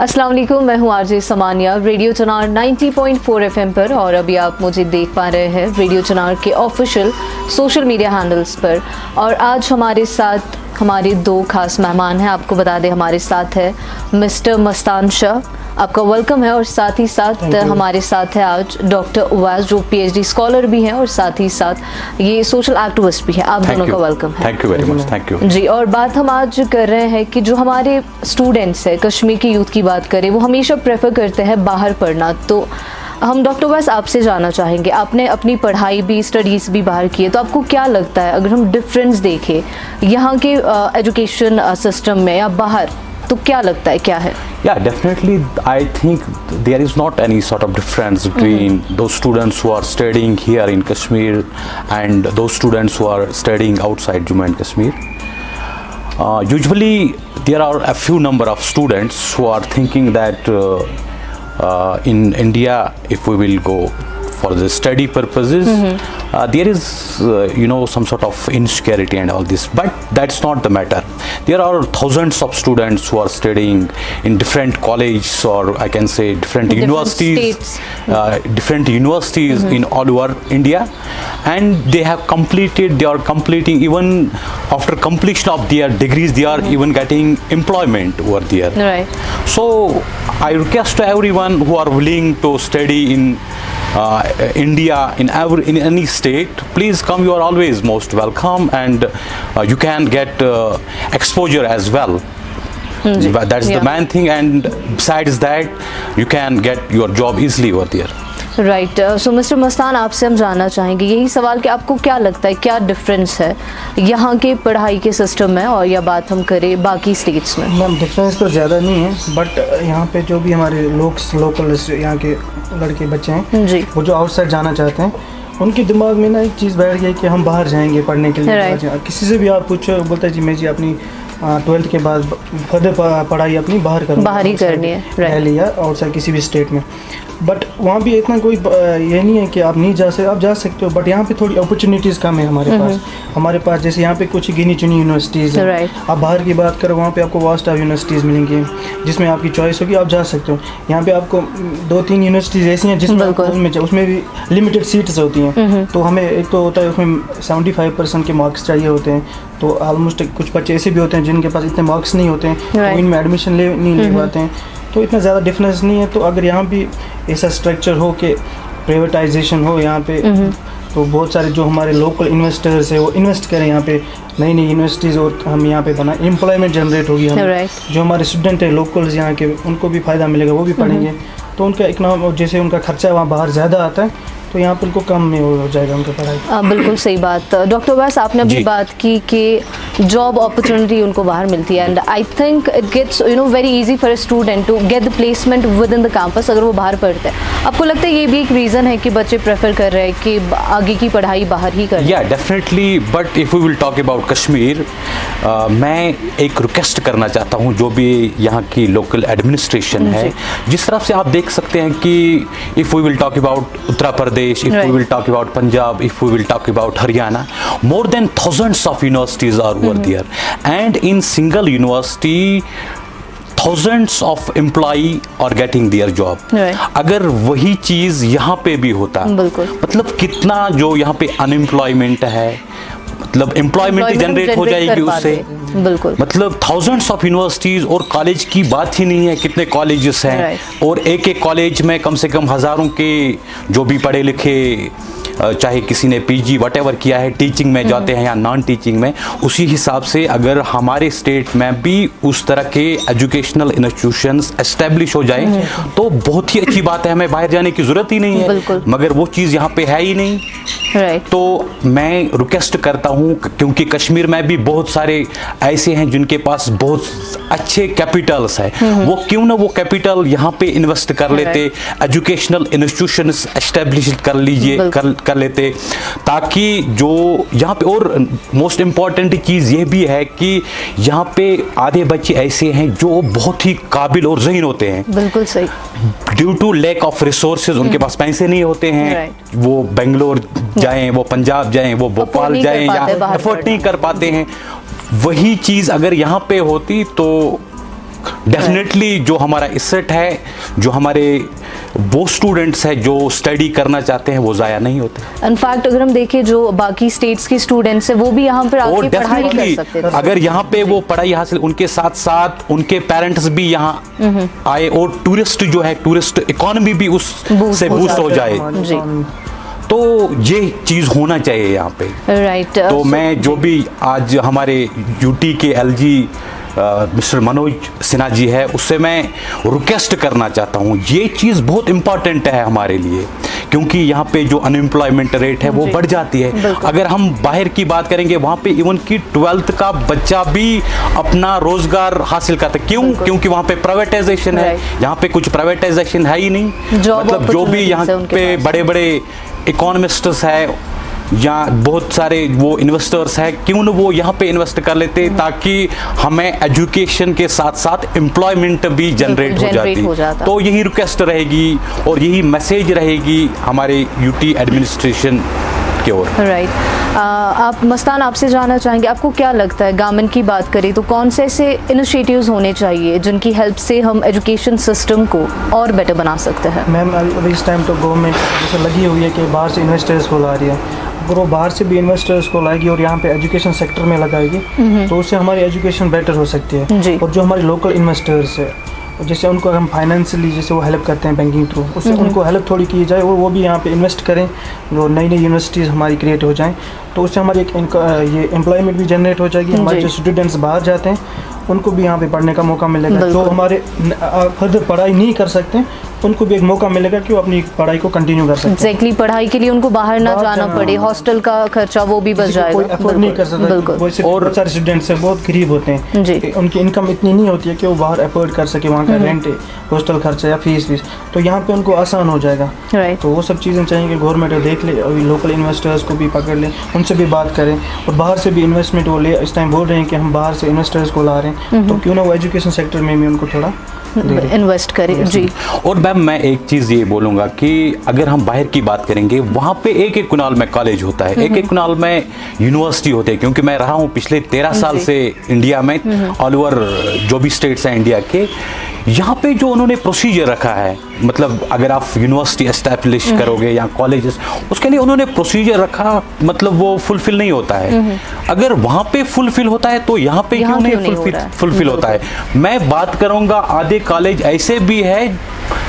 अस्सलाम वालेकुम, मैं हूँ आरजे समानिया रेडियो चनार 90.4 एफएम पर, और अभी आप मुझे देख पा रहे हैं रेडियो चनार के ऑफिशियल सोशल मीडिया हैंडल्स पर। और आज हमारे साथ हमारे दो खास मेहमान हैं। आपको बता दें, हमारे साथ है मिस्टर मस्तान शाह, आपका वेलकम है। और साथ ही साथ हमारे साथ है आज डॉक्टर उवैस, जो पीएचडी स्कॉलर भी हैं और साथ ही साथ ये सोशल एक्टिविस्ट भी है। आप दोनों का वेलकम है। Thank you very much. Thank you ji. और बात हम आज कर रहे हैं कि जो हमारे स्टूडेंट्स हैं, कश्मीर के यूथ की बात करें, वो हमेशा प्रेफर करते हैं बाहर पढ़ना। तो हम डॉक्टर उवैस आपसे जानना चाहेंगे, आपने अपनी पढ़ाई भी, स्टडीज़ भी बाहर की है, तो आपको क्या लगता है, अगर हम डिफरेंस देखें यहाँ के एजुकेशन सिस्टम में या बाहर, तो क्या लगता है, क्या है? Yeah, definitely. I think there is not any sort of difference between those students who are studying here in Kashmir and those students who are studying outside Jammu and Kashmir. Usually, there are a few number of students who are thinking that in India, if we will go for the study purposes, there is some sort of insecurity and all this, but that's not the matter. There are thousands of students who are studying in different colleges, or I can say different universities, different universities in all over India, and they are completing, even after completion of their degrees, they are even getting employment over there. Right. So I request to everyone who are willing to study in India, in any state, please come. You are always most welcome, and you can get exposure as well. That's the main thing, and besides that, you can get your job easily over there. Right. So mister Mastan, आपसे हम जानना चाहेंगे यही सवाल कि आपको क्या लगता है, क्या डिफरेंस है यहाँ के पढ़ाई के सिस्टम में, और या बात हम करें बाकी स्टेट्स में? मैम, डिफरेंस तो ज़्यादा नहीं है, बट यहाँ पे जो भी हमारे लोकल यहाँ के लड़के बच्चे हैं जी, वो जो आउटसाइड जाना चाहते हैं, उनके दिमाग में ना एक चीज़ बैठ गई कि हम बाहर जाएंगे पढ़ने के लिए। किसी से भी आप पूछो, बोलता है जी मैं जी अपनी 12th के बाद फर्दर पढ़ाई अपनी बाहर करूँगा, बाहर ही करनी है, दिल्ली या आउटसाइड किसी भी स्टेट में। बट वहाँ भी इतना कोई ये नहीं है कि आप नहीं जा सकते, आप जा सकते हो, बट यहाँ पे थोड़ी अपॉर्चुनिटीज़ कम है हमारे पास। जैसे यहाँ पे कुछ गिनी चुनी यूनिवर्सिटीज़ हैं। आप बाहर की बात करो, वहाँ पे आपको वास्ट ऑफ यूनिवर्सिटीज़ मिलेंगी जिसमें आपकी चॉइस होगी, आप जा सकते हो। यहाँ पे आपको 2-3 यूनिवर्सिटीज़ ऐसी हैं जिसमें उसमें भी लिमिटेड सीट्स होती हैं। तो हमें एक तो होता है उसमें 75% के मार्क्स चाहिए होते हैं, तो ऑलमोस्ट कुछ बच्चे ऐसे भी होते हैं जिनके पास इतने मार्क्स नहीं होते हैं, तो इनमें एडमिशन नहीं ले पाते हैं। तो इतना ज़्यादा डिफरेंस नहीं है। तो अगर यहाँ भी ऐसा स्ट्रक्चर हो कि प्राइवेटाइजेशन हो यहाँ पे, तो बहुत सारे जो हमारे लोकल इन्वेस्टर्स है वो इन्वेस्ट करें यहाँ पे नई यूनिवर्सिटीज़, और हम यहाँ पे बनाए, एम्प्लॉयमेंट जनरेट होगी हमें। जो हमारे स्टूडेंट है लोकल्स यहाँ के, उनको भी फ़ायदा मिलेगा, वो भी पढ़ेंगे, तो उनका इकोनॉमी, जैसे उनका खर्चा वहाँ बाहर ज़्यादा आता है, तो यहाँ पर उनको कम में हो जाएगा उनका पढ़ाई। बिल्कुल सही बात। डॉक्टर उवैस, आपने अभी बात की कि जॉब अपॉर्चुनिटी उनको बाहर मिलती है, and I think it gets very easy for a student to get the placement within the campus अगर वो बाहर पढ़ते हैं। आपको लगता है ये भी एक रीज़न है कि बच्चे प्रेफर कर रहे हैं कि आगे की पढ़ाई बाहर ही करें? या definitely, but if we will talk about Kashmir, मैं एक रिक्वेस्ट करना चाहता हूँ जो भी यहाँ की लोकल एडमिनिस्ट्रेशन है, जिस तरफ से आप देख सकते हैं कि if we will talk about Uttar Pradesh, if we will talk about Punjab, if we will talk about Haryana, more than thousands of universities are over there, and in single university thousands of employee are getting their job. अगर वही चीज़ यहाँ पे भी होता, मतलब कितना जो यहाँ पे अनएम्प्लॉयमेंट है, मतलब एम्प्लॉयमेंट जनरेट हो जाएगी उससे। बिल्कुल, मतलब थाउजेंड्स ऑफ यूनिवर्सिटीज़ और कॉलेज की बात ही नहीं है, कितने कॉलेजेस हैं, और एक कॉलेज में कम से कम हज़ारों के जो भी पढ़े लिखे, चाहे किसी ने पीजी वटेवर किया है, टीचिंग में जाते हैं या नॉन टीचिंग में, उसी हिसाब से अगर हमारे स्टेट में भी उस तरह के एजुकेशनल इंस्टीट्यूशंस एस्टेब्लिश हो जाए तो बहुत ही अच्छी बात है, हमें बाहर जाने की ज़रूरत ही नहीं है, मगर वो चीज़ यहाँ पे है ही नहीं। तो मैं रिक्वेस्ट करता हूँ, क्योंकि कश्मीर में भी बहुत सारे ऐसे हैं जिनके पास बहुत अच्छे कैपिटल्स है, वो क्यों ना वो कैपिटल यहाँ पे इन्वेस्ट कर लेते, एजुकेशनल इंस्टीट्यूशंस एस्टेब्लिश कर लेते, ताकि जो यहाँ पे, और मोस्ट इम्पॉर्टेंट चीज़ ये भी है कि यहाँ पे आधे बच्चे ऐसे हैं जो बहुत ही काबिल और ज़हीन होते हैं। बिल्कुल सही। Due to lack of resources, उनके पास पैसे नहीं होते हैं, वो बेंगलोर जाएं, वो पंजाब जाएं, वो भोपाल जाएं, या एफोर्ड नहीं कर पाते हैं। वही चीज़ अगर यहाँ पे होती तो डेफिनेटली जो हमारा इसेट है, जो हमारे वो स्टूडेंट्स हैं जो स्टडी करना चाहते हैं, वो ज़ाया नहीं होते। इनफैक्ट अगर हम देखें जो बाकी स्टेट्स के स्टूडेंट्स हैं वो भी यहाँ पर और आके पढ़ाई कर डेफिनेटली सकते थे। अगर यहाँ पे वो पढ़ाई हासिल, उनके साथ साथ उनके पेरेंट्स भी यहाँ आए और टूरिस्ट जो है, टूरिस्ट इकोनॉमी भी उससे बूस्ट हो जाए, जी। तो ये चीज़ होना चाहिए यहाँ पे। राइट। तो मैं जो भी आज हमारे यूटी के एलजी मिस्टर मनोज सिन्हा जी है, उससे मैं रिक्वेस्ट करना चाहता हूँ, ये चीज़ बहुत इम्पॉर्टेंट है हमारे लिए, क्योंकि यहाँ पे जो अनएम्प्लॉयमेंट रेट है वो बढ़ जाती है। अगर हम बाहर की बात करेंगे, वहाँ पे इवन की 12th का बच्चा भी अपना रोजगार हासिल करता है। क्यों? क्योंकि वहाँ पे प्राइवेटाइजेशन है, यहाँ पे कुछ प्राइवेटाइजेशन है ही नहीं। मतलब जो भी यहाँ पे बड़े बड़े इकोनॉमिस्ट्स है या बहुत सारे वो इन्वेस्टर्स हैं, क्यों ना वो यहाँ पे इन्वेस्ट कर लेते, ताकि हमें एजुकेशन के साथ साथ एम्प्लॉयमेंट भी जनरेट हो जाती। तो यही रिक्वेस्ट रहेगी और यही मैसेज रहेगी हमारे यूटी एडमिनिस्ट्रेशन की ओर। राइट। आप मस्तान, आपसे जानना चाहेंगे, आपको क्या लगता है, गवर्नमेंट की बात करें तो कौन से ऐसे इनिशिएटिव्स होने चाहिए जिनकी हेल्प से हम एजुकेशन सिस्टम को और बेटर बना सकते हैं? मैम अभी इस टाइम तो गवर्नमेंट जैसे लगी हुई है कि बाहर से इन्वेस्टर्स को ला रही है, अगर वो बाहर से भी इन्वेस्टर्स को लाएगी और यहाँ पे एजुकेशन सेक्टर में लगाएगी तो उससे हमारी एजुकेशन बेटर हो सकती है। और जो हमारे लोकल इन्वेस्टर्स है, जैसे उनको हम फाइनेंशियली जैसे वो हेल्प करते हैं बैंकिंग थ्रू, उससे उनको हेल्प थोड़ी की जाए और वो भी यहाँ पे इन्वेस्ट करें, जो नई नई यूनिवर्सिटीज़ हमारी क्रिएट हो जाएं, तो उससे हमारी ये एम्प्लॉयमेंट भी जनरेट हो जाएगी। हमारे जो स्टूडेंट्स बाहर जाते हैं उनको भी यहाँ पे पढ़ने का मौका मिलेगा। जो हमारे फर्दर पढ़ाई नहीं कर सकते उनको भी एक मौका मिलेगा कि वो अपनी पढ़ाई को कंटिन्यू कर सकते हैं। एग्जैक्टली, पढ़ाई के लिए उनको बाहर ना जाना पड़े, हॉस्टल का खर्चा वो भी बच जाएगा। कोई अफोर्ड नहीं कर सकता, वैसे बहुत सारे स्टूडेंट्स हैं बहुत गरीब होते हैं, उनकी इनकम इतनी नहीं होती है कि वो बाहर अफोर्ड कर सके वहाँ का रेंट, हॉस्टल खर्चा या फीस, तो यहाँ पे उनको आसान हो जाएगा। तो वो सब चीज़ें चाहिए कि गवर्नमेंट देख ले, अभी लोकल इन्वेस्टर्स को भी पकड़ ले, उनसे भी बात करें, और बाहर से भी इन्वेस्टमेंट वो ले। इस टाइम बोल रहे हैं कि हम बाहर से इन्वेस्टर्स को ला रहे हैं, तो क्यों ना वो एजुकेशन सेक्टर में भी उनको थोड़ा इन्वेस्ट करें। जी। और मैम मैं एक चीज़ ये बोलूँगा कि अगर हम बाहर की बात करेंगे, वहाँ पे एक एक कुनाल में कॉलेज होता है, एक एक कुनाल में यूनिवर्सिटी होते हैं। क्योंकि मैं रहा हूँ पिछले 13 साल से इंडिया में, ऑल ओवर जो भी स्टेट्स हैं इंडिया के, यहाँ पे जो उन्होंने प्रोसीजर रखा है, मतलब अगर आप यूनिवर्सिटी एस्टैब्लिश करोगे या कॉलेजेस, उसके लिए उन्होंने प्रोसीजर रखा, मतलब वो फुलफिल नहीं होता है। अगर वहाँ पे फुलफिल होता है तो यहाँ पे क्यों नहीं फुलफिल होता है? मैं बात करूँगा, आधे कॉलेज ऐसे भी है,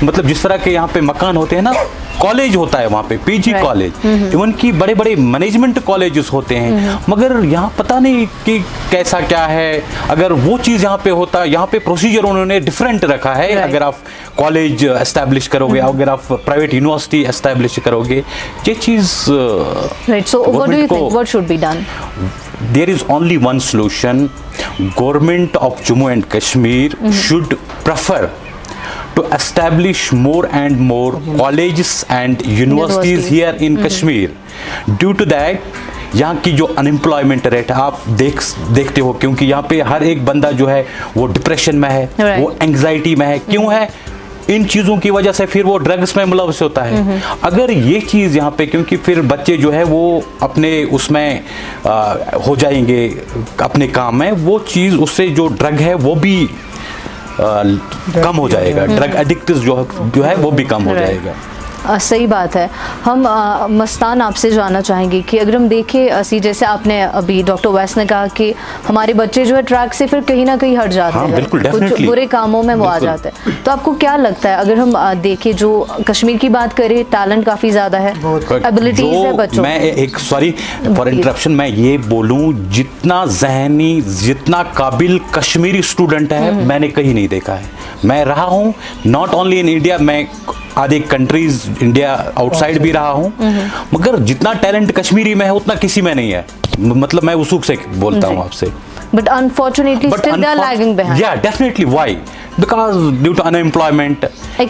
मतलब जिस तरह के यहाँ पे मकान होते हैं ना, कॉलेज होता है वहाँ पे, पीजी कॉलेज, इवन की बड़े बड़े मैनेजमेंट कॉलेजेस होते हैं, मगर यहाँ पता नहीं कि कैसा क्या है। अगर वो चीज़ यहाँ पे होता, यहाँ पे प्रोसीजर उन्होंने डिफरेंट रखा है। अगर आप कॉलेज एस्टैब्लिश करोगे, अगर आप प्राइवेट यूनिवर्सिटी एस्टैब्लिश करोगे, ये चीज़ right. So what do you think what should be done? There is only one solution. Government of Jammu and Kashmir should prefer to establish more and more colleges and universities here in Kashmir. Due to that, यहाँ की जो unemployment rate आप देखते हो, क्योंकि यहाँ पे हर एक बंदा जो है वो डिप्रेशन में है, वो एंग्जाइटी में है। क्यों है? इन चीज़ों की वजह से फिर वो ड्रग्स में मुलव्वस होता है। अगर ये चीज़ यहाँ पे, क्योंकि फिर बच्चे जो है वो अपने उसमें हो जाएंगे अपने काम में, वो चीज़ उससे जो ड्रग है वो भी कम हो जाएगा, ड्रग एडिक्ट जो है वो भी कम हो जाएगा। सही बात है। हम मस्तान, आपसे जानना चाहेंगे कि अगर हम देखें, असी जैसे आपने अभी डॉक्टर वैस ने कहा कि हमारे बच्चे जो है ट्रैक से फिर कहीं ना कहीं हट जाते हैं, कुछ बुरे कामों में वो आ जाते हैं, तो आपको क्या लगता है, अगर हम देखें जो कश्मीर की बात करें, टैलेंट काफ़ी ज़्यादा है, एबिलिटीज है बच्चों। मैं एक सॉरी फॉर इंटरप्शन, मैं ये बोलूँ, जितना जहनी, जितना काबिल कश्मीरी स्टूडेंट है मैंने कहीं नहीं देखा है। मैं रहा हूँ नॉट ओनली इन इंडिया, मैं आधे कंट्रीज इंडिया आउटसाइड भी रहा हूँ, मगर जितना टैलेंट कश्मीरी में है उतना किसी में नहीं है। मतलब मैं उसूक से बोलता हूँ आपसे। But unfortunately still they are lagging behind. Yeah, definitely. Why? Because due to unemployment.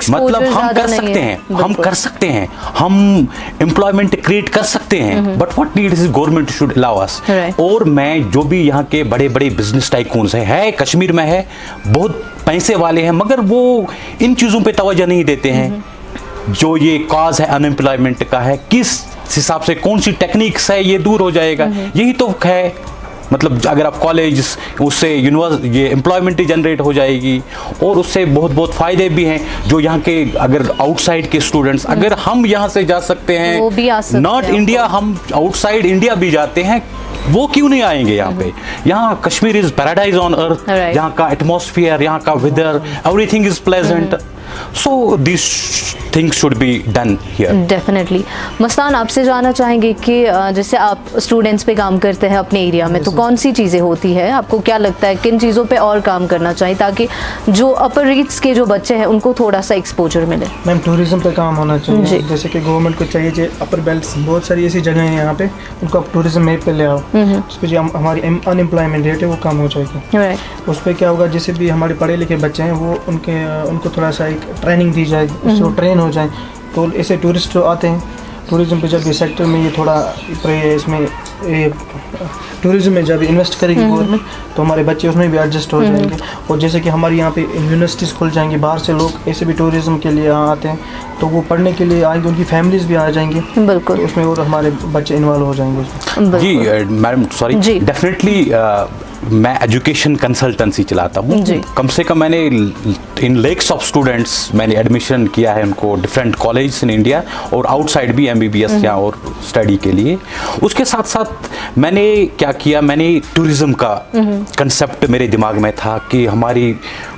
मतलब हम कर सकते हैं, हम कर सकते हैं, हम एम्प्लॉयमेंट क्रिएट कर सकते हैं, but what needs is government should allow us. और मैं जो भी यहाँ के बड़े बड़े बिजनेस टाइकून्स है कश्मीर में है, बहुत पैसे वाले हैं, मगर वो इन चीज़ों पे तवज्जो नहीं देते हैं। जो ये कॉज है अनएम्प्लॉयमेंट का है, किस हिसाब से कौन सी टेक्निक्स है, ये दूर हो जाएगा, यही तो है। मतलब अगर आप कॉलेज, उससे ये एम्प्लॉयमेंट जनरेट हो जाएगी और उससे बहुत बहुत फ़ायदे भी हैं। जो यहाँ के अगर आउटसाइड के स्टूडेंट्स, अगर हम यहाँ से जा सकते हैं, वो भी आ सकते नॉट हैं। इंडिया, हम आउटसाइड इंडिया भी जाते हैं, वो क्यों नहीं आएंगे यहाँ पे? यहाँ Kashmir is paradise on earth. Right. यहाँ का एटमॉस्फेयर, यहाँ का weather, everything is pleasant. So this things should be done here. Definitely. Mastan, आपसे जानना चाहेंगे कि जैसे आप स्टूडेंट्स पे काम करते हैं अपने एरिया में, तो कौन सी चीज़ें होती है, आपको क्या लगता है किन चीज़ों पे और काम करना चाहिए ताकि जो अपर रीच के जो बच्चे हैं उनको थोड़ा सा एक्सपोजर मिले? मैम टूरिज्म पे काम होना जी। चाहिए। जैसे कि गवर्नमेंट को चाहिए कि अपर बेल्ट बहुत सारी ऐसी जगह हैं यहाँ पे, उनको आप टूरिज्म मैप पे ले आओ। उस पर जो हमारी अनएम्प्लॉयमेंट रेट है वो कम हो जाएगी। राइट। उस पर क्या होगा, जैसे भी हमारे पढ़े लिखे बच्चे हैं वो उनको थोड़ा सा एक ट्रेनिंग दी जाएगी, उससे वो ट्रेन हो जाए। तो ऐसे टूरिस्ट जो आते हैं टूरिज्म पे, जब ये सेक्टर में ये थोड़ा इसमें टूरिज्म में जब इन्वेस्ट करेगी गवर्नमेंट, तो हमारे बच्चे उसमें भी एडजस्ट हो जाएंगे। और जैसे कि हमारे यहाँ पे यूनिवर्सिटीज़ खुल जाएंगी, बाहर से लोग ऐसे भी टूरिज्म के लिए यहाँ आते हैं, तो वो पढ़ने के लिए आएंगे, उनकी फैमिलीज भी आ जाएंगी। बिल्कुल। तो उसमें और हमारे बच्चे इन्वॉल्व हो जाएंगे उसमें। जी मैडम, सॉरी, जी। डेफिनेटली मैं एजुकेशन कंसल्टेंसी चलाता हूँ। जी। कम से कम मैंने इन लेक्स ऑफ स्टूडेंट्स मैंने एडमिशन किया है उनको डिफरेंट कॉलेज इन इंडिया और आउटसाइड भी MBBS या और स्टडी के लिए। उसके साथ साथ मैंने क्या किया, मैंने टूरिज्म का कंसेप्ट मेरे दिमाग में था कि हमारी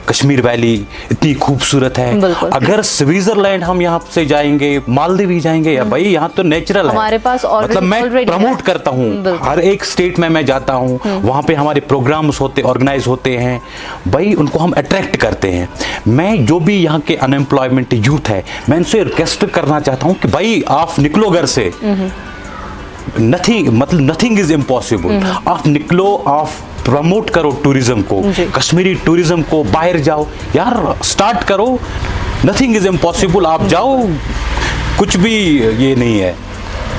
कश्मीर वैली इतनी खूबसूरत है। बिल्कुल। अगर स्विट्जरलैंड हम यहाँ से जाएंगे, मालदीव भी जाएंगे, या भाई यहाँ तो नेचुरल है, हमारे पास मतलब मैं already प्रमोट है। करता हूँ। बिल्कुल। हर एक स्टेट में मैं जाता हूँ, वहाँ पे हमारे प्रोग्राम्स ऑर्गेनाइज होते हैं, भाई उनको हम अट्रैक्ट करते हैं। मैं जो भी यहाँ के अनएम्प्लॉयमेंट यूथ है, मैं उनसे रिक्वेस्ट करना चाहता हूँ कि भाई आप निकलो घर से, नथिंग इज इम्पॉसिबल। आप निकलो, आप प्रमोट करो टूरिज्म को, कश्मीरी टूरिज्म को, बाहर जाओ यार, स्टार्ट करो, नथिंग इज इम्पॉसिबल। आप जाओ, कुछ भी ये नहीं है।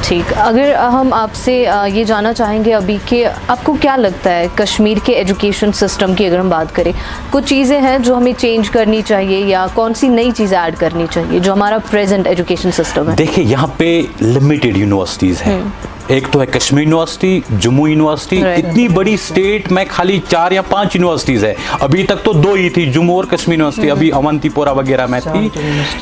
ठीक। अगर हम आपसे ये जानना चाहेंगे अभी कि आपको क्या लगता है कश्मीर के एजुकेशन सिस्टम की, अगर हम बात करें, कुछ चीज़ें हैं जो हमें चेंज करनी चाहिए या कौन सी नई चीज़ें ऐड करनी चाहिए जो हमारा प्रेजेंट एजुकेशन सिस्टम है? देखिए, यहाँ पे लिमिटेड यूनिवर्सिटीज़ हैं। एक तो है कश्मीर यूनिवर्सिटी, जम्मू यूनिवर्सिटी। इतनी बड़ी स्टेट में खाली 4 या 5 यूनिवर्सिटीज़ है। अभी तक तो 2 ही थी, जम्मू और कश्मीर यूनिवर्सिटी, अभी अवंतीपोरा वगैरह में थी।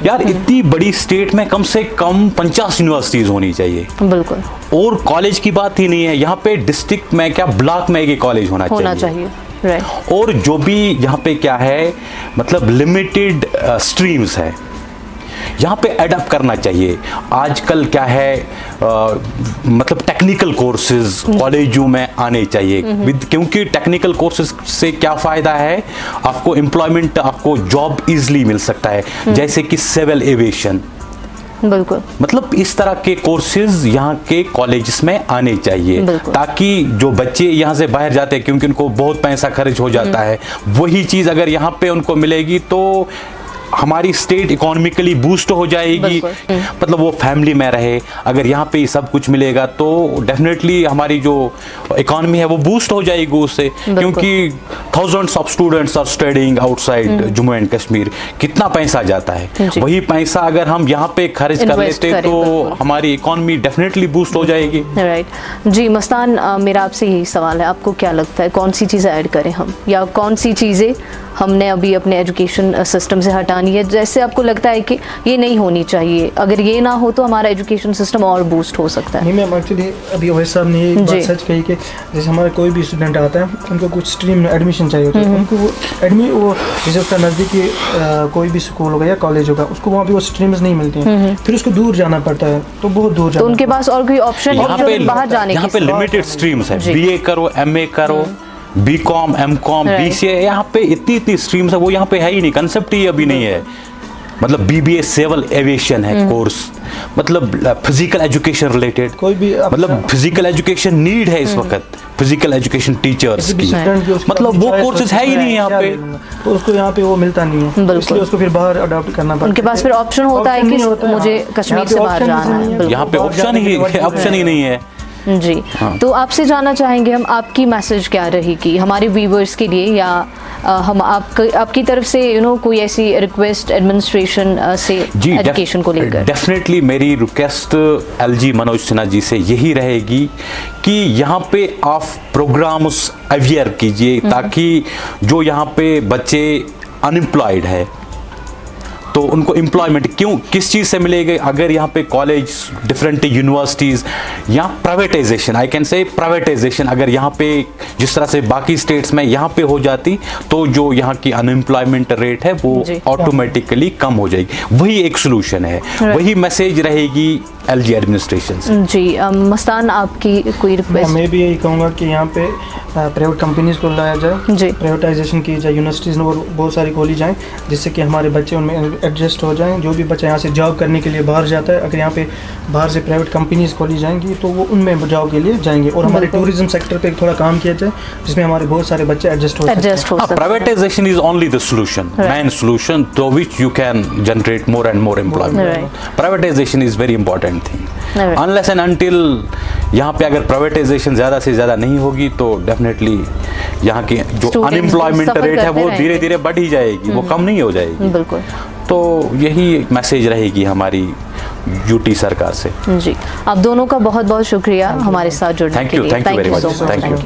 यार इतनी बड़ी स्टेट में कम से कम 50 यूनिवर्सिटीज़ होनी चाहिए। बिल्कुल। और कॉलेज की बात ही नहीं है, यहाँ पे डिस्ट्रिक्ट में क्या, ब्लॉक में एक कॉलेज होना चाहिए। राइट। और जो भी यहाँ पे क्या है, मतलब लिमिटेड स्ट्रीम्स है, यहाँ पे एडअप करना चाहिए। आजकल क्या है, मतलब टेक्निकल कोर्सेज कॉलेजों में आने चाहिए, क्योंकि टेक्निकल कोर्सेज से क्या फ़ायदा है, आपको एम्प्लॉयमेंट, आपको जॉब इजीली मिल सकता है, जैसे कि सिविल एविएशन। बिल्कुल। मतलब इस तरह के कोर्सेज यहाँ के कॉलेजेस में आने चाहिए, ताकि जो बच्चे यहाँ से बाहर जाते हैं, क्योंकि उनको बहुत पैसा खर्च हो जाता है, वही चीज़ अगर यहाँ पे उनको मिलेगी तो हमारी स्टेट इकोनॉमिकली बूस्ट हो जाएगी। मतलब वो फैमिली में रहे, अगर यहाँ पे सब कुछ मिलेगा तो डेफिनेटली हमारी जो इकोनॉमी है वो बूस्ट हो जाएगी उससे, क्योंकि thousands of students are studying outside Jammu and Kashmir. कितना पैसा जाता है, वही पैसा अगर हम यहाँ पे खर्च कर लेते तो हमारी इकोनॉमी डेफिनेटली बूस्ट हो जाएगी। राइट। जी मस्तान, मेरा आपसे यही सवाल है, आपको क्या लगता है कौन सी चीज़ें ऐड करें हम, या कौन सी चीज़ें हमने अभी अपने एजुकेशन सिस्टम से हटानी है, जैसे आपको लगता है कि ये नहीं होनी चाहिए, अगर ये ना हो तो हमारा एजुकेशन सिस्टम और बूस्ट हो सकता है? नहीं मैम, एक्चुअली अभी वही साहब ने ये बात सच कही कि जैसे हमारा कोई भी स्टूडेंट आता है, उनको कुछ स्ट्रीम में एडमिशन चाहिए होता है, उनको वो जैसे उसका नज़दीकी कोई भी स्कूल होगा या कॉलेज होगा, उसको वहाँ पे वो स्ट्रीम्स नहीं मिलती हैं, फिर उसको दूर जाना पड़ता है, तो बहुत दूर जाना। तो उनके पास और कोई ऑप्शन बाहर जाने की? यहाँ पे लिमिटेड स्ट्रीम्स है, BA करो, MA करो, BCom, MCom, BCA, यहाँ पे इतनी स्ट्रीम्स है, वो यहाँ पे है ही नहीं, कंसेप्ट ही अभी नहीं है। मतलब BBA सिविल एविएशन है कोर्स, मतलब फिजिकल एजुकेशन रिलेटेड, कोई भी मतलब फिजिकल एजुकेशन नीड है इस वक्त, फिजिकल एजुकेशन टीचर्स की, मतलब वो कोर्सेज है ही नहीं यहाँ पे, तो उसको यहाँ पे वो मिलता नहीं है, इसलिए उसको फिर बाहर अडॉप्ट करना पड़ता है। उनके पास फिर ऑप्शन होता है कि मुझे कश्मीर से बाहर जाना है, यहाँ पे ऑप्शन ही नहीं है। जी तो आपसे जानना चाहेंगे हम, आपकी मैसेज क्या रहेगी हमारे व्यूवर्स के लिए, या हम आपकी तरफ से कोई ऐसी रिक्वेस्ट एडमिनिस्ट्रेशन से एजुकेशन को लेकर? डेफिनेटली मेरी रिक्वेस्ट एलजी मनोज सिन्हा जी से यही रहेगी कि यहाँ पे आप प्रोग्राम्स अवेयर कीजिए, ताकि जो यहाँ पे बच्चे अनएम्प्लॉयड है तो उनको एम्प्लॉयमेंट किस चीज़ से मिलेगी। अगर यहाँ पे कॉलेज, डिफरेंट यूनिवर्सिटीज़, यहाँ privatisation, I can say privatisation अगर यहाँ पे जिस तरह से बाकी स्टेट्स में यहाँ पे हो जाती तो जो यहाँ की अनएम्प्लॉयमेंट रेट है वो ऑटोमेटिकली कम हो जाएगी। वही एक सोल्यूशन है, वही मैसेज रहेगी एलजी एडमिनिस्ट्रेशन से। जी मस्तान, आपकी कोई रिक्वेस्ट? मैं भी यही कहूँगा कि यहाँ पे प्राइवेट कंपनीज को लाया जाए, प्राइवेटाइजेशन की जाए, यूनिवर्सिटीज़ और बहुत सारी खोली जाएँ, जिससे कि हमारे बच्चे उनमें एडजस्ट हो जाएं। जो भी बच्चा यहाँ से जॉब करने के लिए बाहर जाता है, अगर यहाँ पे बाहर से प्राइवेट कंपनीज खोली जाएंगी तो वो उनमें जॉब के लिए जाएंगे, और हमारे टूरिज्म सेक्टर पे थोड़ा काम किया जाए जिसमें हमारे बहुत सारे बच्चे एडजस्ट हो सकते हैं। Privatisation is only the solution, main solution through which you can generate more and more employment. Privatisation is very important thing. Unless and until यहाँ पे अगर प्राइवेटाइजेशन ज़्यादा से ज़्यादा नहीं होगी तो डेफिनेटली यहाँ की जो अनएम्प्लॉयमेंट रेट है वो धीरे धीरे बढ़ ही जाएगी, वो कम नहीं हो जाएगी। बिल्कुल। तो यही मैसेज रहेगी हमारी यूटी सरकार से। जी, आप दोनों का बहुत बहुत शुक्रिया हमारे साथ जुड़ने के लिए। Thank you very much, thank you.